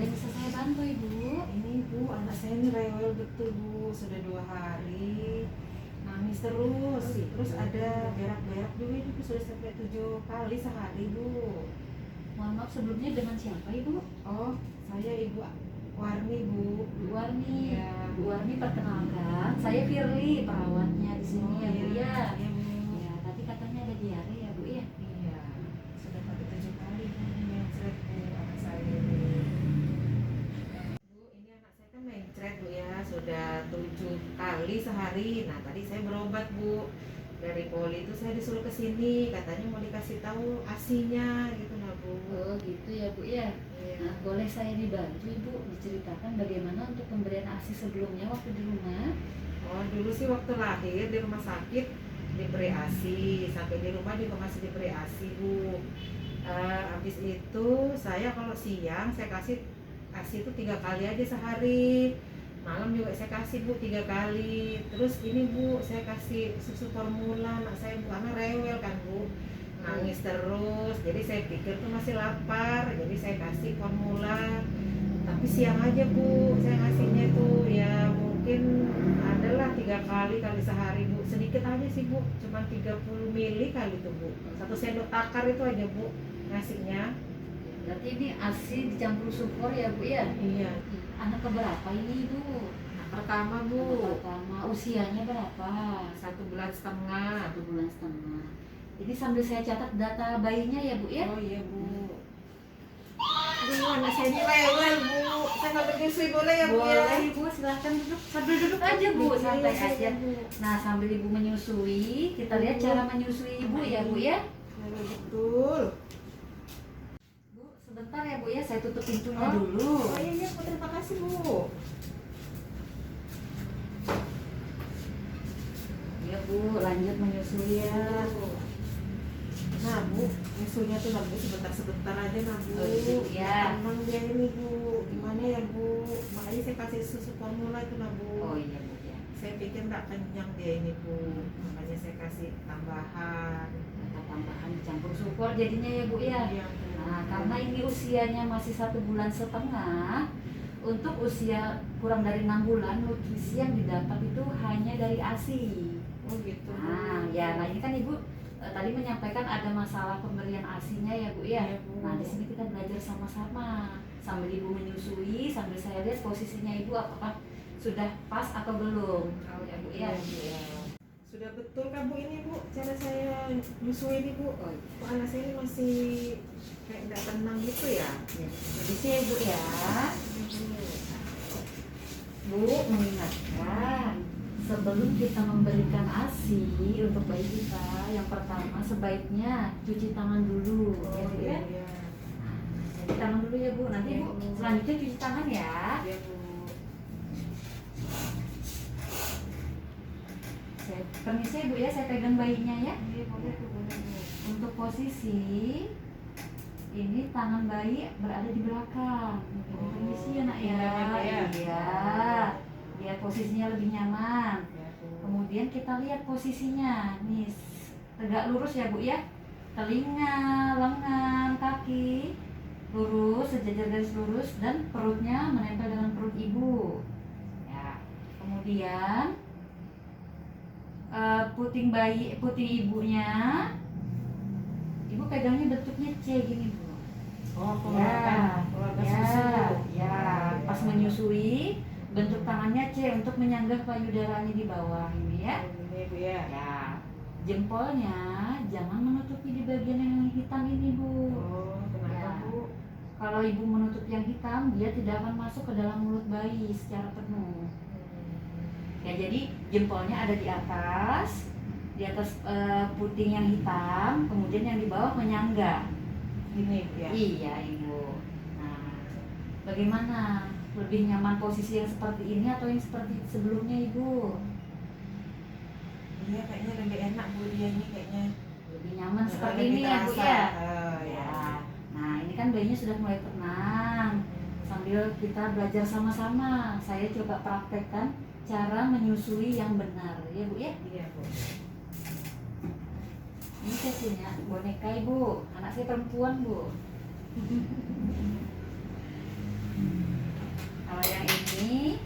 Ada yang bisa saya bantu Ibu? Ini Bu, anak saya ini rewel betul Bu, sudah 2 hari nangis terus. Oh, gitu. Terus ada berak-berak juga ini Bu, sudah sampai 7 kali sehari Bu. Mohon maaf sebelumnya dengan siapa Ibu? Oh, saya Ibu Warni Bu. Bu Warni. Iya. Bu Warni perkenalkan, saya Firly, perawatnya di sini ya Bu ya. Iya Bu. Ya, tadi katanya ada diare ya Bu ya. Iya, sudah sampai 7 kali Bu, mencret Bu anak saya ini. Bu, ini anak saya kan mencret Bu ya, sudah 7 kali sehari. Nah tadi saya berobat Bu, dari poli itu saya disuruh ke sini, katanya mau dikasih tahu asinya gitu nah Bu. Oh gitu ya Bu ya. Iya. Nah, boleh saya dibantu Ibu diceritakan bagaimana untuk pemberian ASI sebelumnya waktu di rumah? Oh dulu sih waktu lahir di rumah sakit diberi ASI, sampai di rumah juga masih diberi ASI Bu. Habis itu saya kalau siang saya kasih ASI itu 3 kali aja sehari, malam juga saya kasih Bu 3 kali. Terus ini Bu saya kasih susu formula anak saya Bu, karena rewel kan Bu, nangis terus, jadi saya pikir tuh masih lapar, jadi saya kasih formula. Tapi siang aja Bu saya ngasihnya tuh ya, mungkin adalah 3 kali sehari Bu, sedikit aja sih Bu, cuma 30 mili kali tuh Bu, 1 sendok takar itu aja Bu ngasihnya. Berarti ini ASI dicampur sufor ya Bu ya? Iya, Anak keberapa ini Ibu? anak pertama Bu, Anak pertama, usianya berapa? 1 bulan setengah. 1 bulan setengah. Ini sambil saya catat data bayinya ya Bu ya? Oh iya Bu. Aduh anak saya ini rewel Bu, saya nggak menyusui boleh ya Bu ya? Boleh Ibu, silahkan duduk. Sambil duduk aja Bu, santai Iya, aja. Bu. Nah sambil Ibu menyusui, kita lihat cara menyusui Ibu ya Bu ya. Rewel betul. Bu, sebentar ya Bu ya, saya tutup pintunya Oh. dulu. Oh iya Bu, terima kasih Bu. Ya Bu, lanjut menyusui ya. Nah Bu, nyusunya tuh nah Bu sebentar-sebentar aja nah Bu. Oh, gitu, ya. Tenang dia ini Bu, gimana ya Bu? Makanya saya kasih susu formula itu nah Bu. Oh iya Bu ya. Saya pikir nggak kenyang dia ini Bu, makanya saya kasih tambahan. Data tambahan dicampur sufor jadinya ya Bu ya. Iya, Bu. Nah, karena ini usianya masih 1 bulan setengah, untuk usia kurang dari 6 bulan, nutrisi yang didapat itu hanya dari ASI. Oh gitu Bu. Nah, ya, nah ini kan Ibu tadi menyampaikan ada masalah pemberian ASI-nya ya Bu ya. Iya, Bu. Nah, di sini kita belajar sama-sama sambil Ibu menyusui, sambil saya lihat posisinya Ibu apakah sudah pas atau belum. Oh Ya Bu ya. iya. Sudah betul kan Bu ini Bu, cara saya nyusui ini Bu. Oh, Kok anak saya ini masih kayak nggak tenang gitu ya? ya. Jadi sih Bu ya. Bu mengingatkan, sebelum kita memberikan ASI untuk bayi kita, yang pertama sebaiknya cuci tangan dulu, ya Bu ya. Iya. Cuci tangan dulu ya Bu. Nanti Iya, Bu Bu. selanjutnya cuci tangan ya. Iya Bu. Saya permisi ya Bu ya, saya pegang bayinya ya. Iya boleh Bu, boleh Bu. Untuk posisi ini tangan bayi berada di belakang. Permisi ya Nak ya. Iya. Iya. Biar posisinya lebih nyaman. Ya Bu. Kemudian kita lihat posisinya, nih tegak lurus ya Bu ya, telinga, lengan, kaki lurus, sejajar garis lurus, dan perutnya menempel dengan perut ibu. Ya, kemudian puting bayi, puting ibunya, ibu pegangnya bentuknya C gini Bu. Oh Ya, keluarga ya, susu. ya, pas menyusui bentuk tangannya C untuk menyanggah payudaranya di bawah ini ya. Ini Bu ya. Ya, jempolnya jangan menutupi di bagian yang hitam ini Bu. Oh kenapa Ya. Bu? Kalau ibu menutup yang hitam, dia tidak akan masuk ke dalam mulut bayi secara penuh. Ya, jadi jempolnya ada di atas puting yang hitam, kemudian yang di bawah menyangga. Ini Bu ya. Iya ibu. Nah, bagaimana? Lebih nyaman posisi yang seperti ini atau yang seperti sebelumnya ibu? Iya kayaknya lebih enak Bu dia ini kayaknya. Lebih nyaman seperti Lebih ini ya bu terasa. ya? Oh, ya. Ya. Nah ini kan bayinya sudah mulai tenang. Sambil kita belajar sama-sama, saya coba praktekkan cara menyusui yang benar ya bu ya. Iya Bu. Ini saya punya boneka ibu, anak saya perempuan bu. Kalau yang ini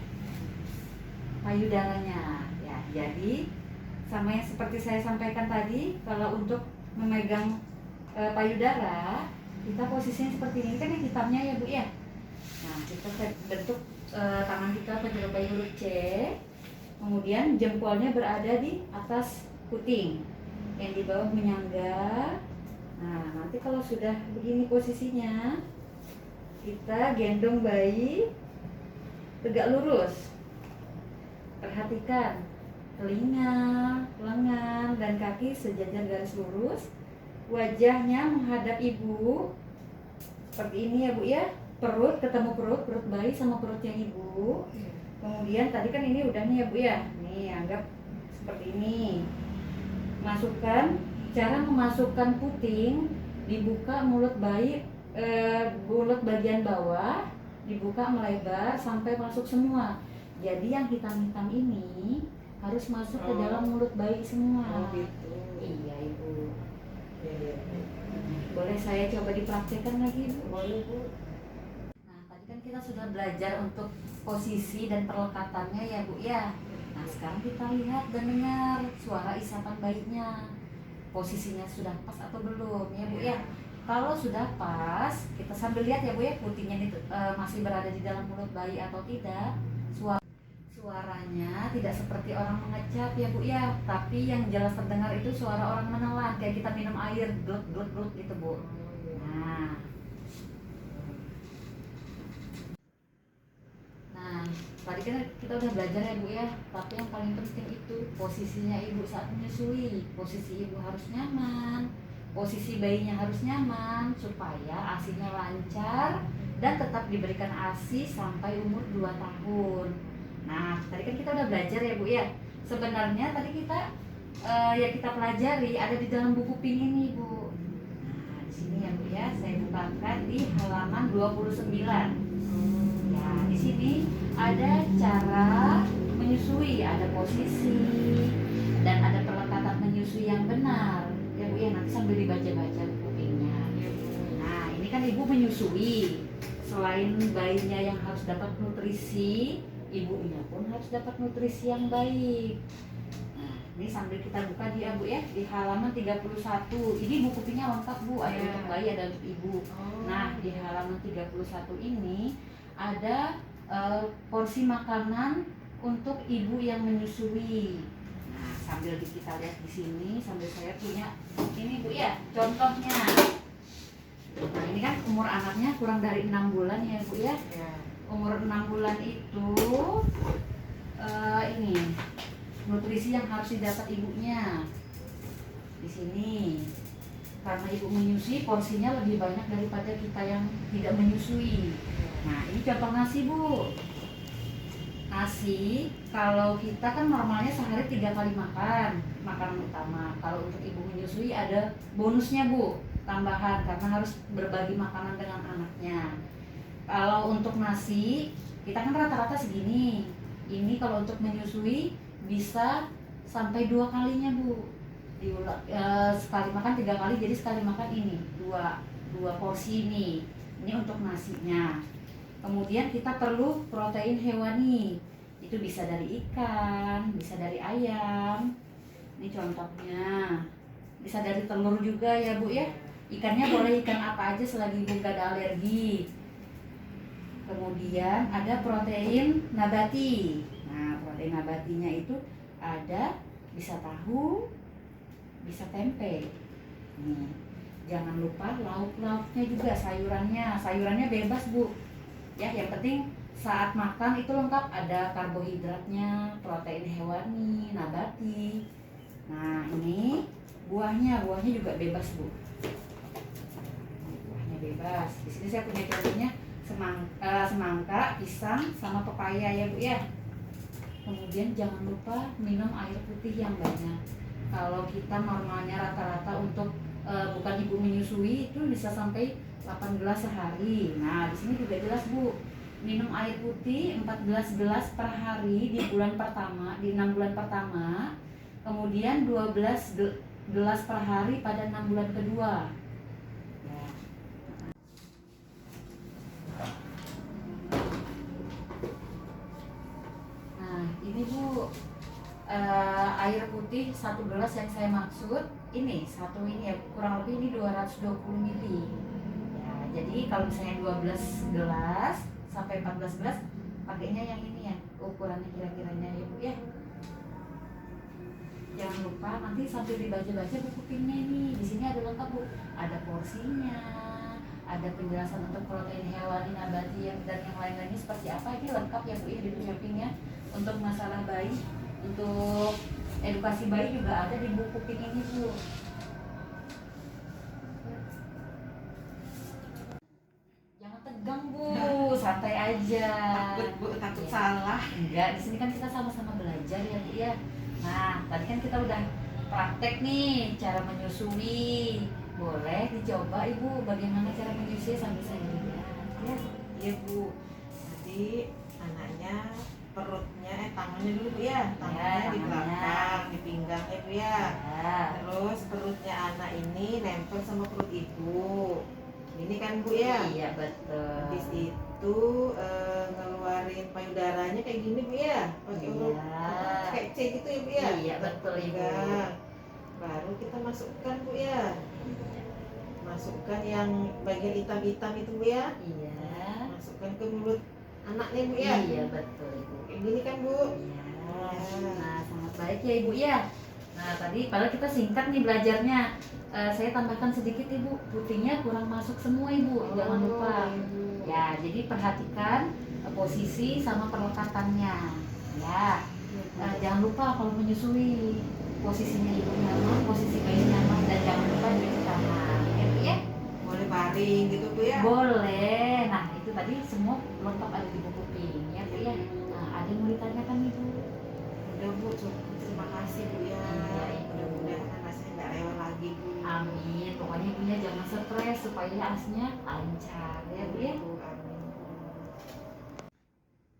payudaranya ya. Jadi sama yang seperti saya sampaikan tadi, kalau untuk memegang payudara kita posisinya seperti ini kan yang hitamnya ya Bu ya. Nah kita bentuk tangan kita menyerupai huruf C, kemudian jempolnya berada di atas puting, yang di bawah menyangga. Nah nanti kalau sudah begini posisinya, kita gendong bayi tegak lurus. Perhatikan telinga, lengan, dan kaki sejajar garis lurus. Wajahnya menghadap ibu seperti ini ya Bu ya. Perut ketemu perut bayi sama perutnya ibu. Kemudian tadi kan ini udah nih ya Bu ya. Nih anggap seperti ini. Masukkan, cara memasukkan puting, dibuka mulut bayi, mulut bagian bawah dibuka melebar sampai masuk semua. Jadi yang hitam-hitam ini harus masuk ke dalam mulut bayi semua. Oh gitu. Iya Ibu. Ya. Boleh saya coba dipraktekkan lagi Ibu? Boleh Bu. Nah tadi kan kita sudah belajar untuk posisi dan perlekatannya ya Bu ya. Nah sekarang kita lihat dan dengar suara isapan bayinya. Posisinya sudah pas atau belum ya Bu ya. Kalau sudah pas, kita sambil lihat ya Bu ya, putingnya itu masih berada di dalam mulut bayi atau tidak. Suaranya tidak seperti orang mengecap ya Bu ya, tapi yang jelas terdengar itu suara orang menelan, kayak kita minum air gluk gluk gluk gitu Bu. Nah tadi kan kita udah belajar ya Bu ya, tapi yang paling penting itu posisinya ibu saat menyusui. Posisi ibu harus nyaman, posisi bayinya harus nyaman supaya ASINya lancar dan tetap diberikan ASI sampai umur 2 tahun. Nah, tadi kan kita udah belajar ya Bu ya. Sebenarnya tadi kita yang kita pelajari ada di dalam buku pink ini Bu. Nah, di sini ya Bu ya, saya bukakan di halaman 29. Ya, di sini ada cara menyusui, ada posisi dan ada perlekatan menyusui yang benar. Ya Bu ya, nanti sambil dibaca-baca buku pinknya. Nah, ini kan ibu menyusui. Selain bayinya yang harus dapat nutrisi, ibunya pun harus dapat nutrisi yang baik. Nah, ini sambil kita buka dia Bu ya, di halaman 31. Ini buku pinknya lengkap Bu, ada untuk bayi, ada untuk ibu. Nah, di halaman 31 ini ada porsi makanan untuk ibu yang menyusui. Nah, sambil kita lihat di sini, sambil saya punya ini Bu ya, contohnya. Nah, ini kan umur anaknya kurang dari 6 bulan ya Bu ya. Umur 6 bulan itu ini nutrisi yang harus didapat ibunya di sini. Karena ibu menyusui, porsinya lebih banyak daripada kita yang tidak menyusui. Nah, ini contoh nasi Bu. Nasi, kalau kita kan normalnya sehari 3 kali makan, makanan utama. Kalau untuk ibu menyusui ada bonusnya Bu, tambahan karena harus berbagi makanan dengan anaknya. Kalau untuk nasi, kita kan rata-rata segini. Ini kalau untuk menyusui bisa sampai 2 kalinya Bu. Sekali makan 3 kali, jadi sekali makan ini dua porsi ini untuk nasinya. Kemudian kita perlu protein hewani, itu bisa dari ikan, bisa dari ayam. Ini contohnya, bisa dari telur juga ya Bu ya. Ikannya boleh ikan apa aja selagi ibu gak ada alergi. Kemudian ada protein nabati. Nah, protein nabatinya itu ada bisa tahu, bisa tempe. Nih, jangan lupa lauk-lauknya juga, sayurannya bebas Bu. Ya, yang penting saat makan itu lengkap, ada karbohidratnya, protein hewani, nabati. Nah, ini buahnya juga bebas Bu. Buahnya bebas. Di sini saya punya contohnya semangka, pisang, sama pepaya ya Bu ya. Kemudian jangan lupa minum air putih yang banyak. Kalau kita normalnya rata-rata untuk bukan ibu menyusui itu bisa sampai 8 gelas sehari. Nah, di sini juga jelas Bu. Minum air putih 14 gelas per hari di bulan pertama, di 6 bulan pertama. Kemudian 12 gelas per hari pada 6 bulan kedua. Ya. satu gelas yang saya maksud ini satu ini ya, kurang lebih ini 220 mili. Ya, jadi kalau misalnya 12 gelas sampai 14 gelas pakainya yang ini ya, ukurannya kira-kiranya ya Bu ya. Jangan lupa nanti sambil dibaca-baca buku pinnya ini. Di sini ada lengkap Bu, ada porsinya, ada penjelasan untuk protein hewani, nabati dan yang lain-lainnya seperti apa. Ini lengkap ya Bu ya di buku pinnya. Untuk masalah bayi, untuk edukasi bayi juga ada di buku pin ini Bu. Jangan tegang Bu, santai aja. Takut Bu, takut Ya. salah. Enggak, di sini kan kita sama-sama belajar ya Bu ya. Nah, tadi kan kita udah praktek nih cara menyusui. Boleh dicoba Ibu bagaimana cara menyusui sambil saya lihat. Ya. Iya Bu, jadi anaknya perutnya, tangannya dulu Bu ya, tangannya di tangannya. belakang, di pinggang ya Bu ya. Ya. Terus perutnya anak ini nempel sama perut ibu. Ini kan Bu ya. Iya betul. Habis itu ngeluarin payudaranya kayak gini Bu ya. Pakai urut Iya. kayak C gitu ya Bu ya. Iya betul Ibu. Pegang. Baru kita masukkan Bu ya. Masukkan yang bagian hitam-hitam itu Bu ya. Iya. Masukkan ke mulut anaknya Bu ya. Iya betul Ibu. Kayak gini kan Bu. Iya. Nah, sangat baik ya Ibu ya. Nah, tadi padahal kita singkat nih belajarnya. Saya tambahkan sedikit Ibu, putihnya kurang masuk semua Ibu, jangan lupa. Ibu. Ya, jadi perhatikan posisi sama perlekatannya. Ya, jangan lupa kalau menyusui posisinya ibu nyaman, posisi bayi nyaman, dan jangan lupa cuci tangan. Ya Bu ya? Boleh baring gitu Bu ya. Boleh. Nah, itu tadi semua lengkap ada di buku pin ya Bu ya. Nah, ada yang mau ditanyakan Ibu? Udah Bu, cukup. Terima kasih Bu ya. Iya, Ibu. Mudah-mudahan anak saya nggak rewel lagi Bu. Amin. Pokoknya ibunya jangan stres supaya asinya lancar ya Bu ya. Amin.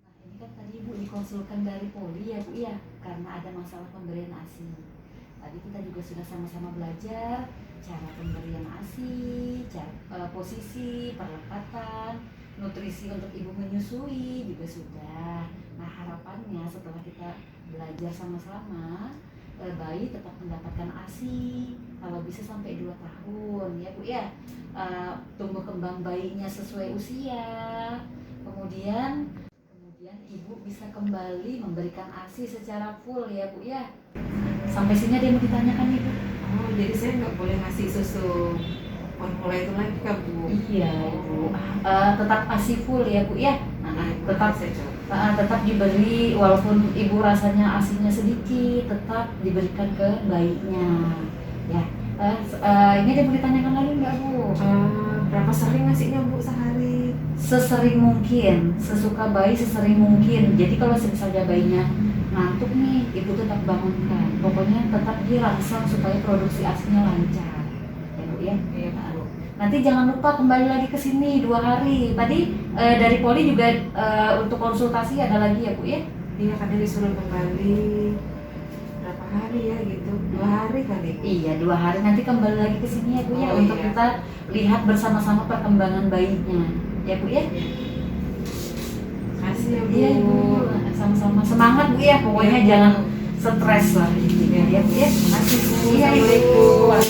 Nah, ini kan tadi Ibu dikonsulkan dari poli ya Bu ya, karena ada masalah pemberian ASI. Tadi kita juga sudah sama-sama belajar cara pemberian ASI, cara, posisi, perlekatan, nutrisi untuk ibu menyusui juga sudah. Nah, harapannya setelah kita belajar sama-sama, bayi tetap mendapatkan ASI kalau bisa sampai 2 tahun ya Bu ya. Tumbuh kembang bayinya sesuai usia. Kemudian ibu bisa kembali memberikan ASI secara full ya Bu ya. Sampai sini ada yang mau ditanyakan Ibu? Oh, jadi saya nggak boleh ngasih susu formula itu lagi kan Bu? Iya Ibu. Tetap ASI full ya Bu ya. Tetap saya coba. tetap diberi walaupun ibu rasanya ASINya sedikit, tetap diberikan ke bayinya. Ya. Ini ada yang mau ditanyakan lagi nggak Bu? Berapa sering ngasihnya Bu sehari? Sesering mungkin, sesuka bayi sesering mungkin. Jadi kalau misalnya bayinya ngantuk nih, ibu tetap bangunkan. Pokoknya tetap dirangsang supaya produksi ASINya lancar. Ya Bu ya. Iya Bu. Nanti jangan lupa kembali lagi ke sini 2 hari. Tadi dari poli juga untuk konsultasi ada lagi ya Bu ya? Iya, kadang disuruh kembali berapa hari ya gitu? 2 hari kali. Iya 2 hari nanti kembali lagi ke sini ya Bu ya, Oh, untuk iya. kita lihat bersama-sama perkembangan bayinya. Ya Bu ya? Makasih ya Bu. Iya Ibu, sama-sama semangat Bu ya. Pokoknya Iya, Bu. jangan stres lah intinya ya Bu ya. Makasih Bu. Iya, Ibu. Assalamualaikum.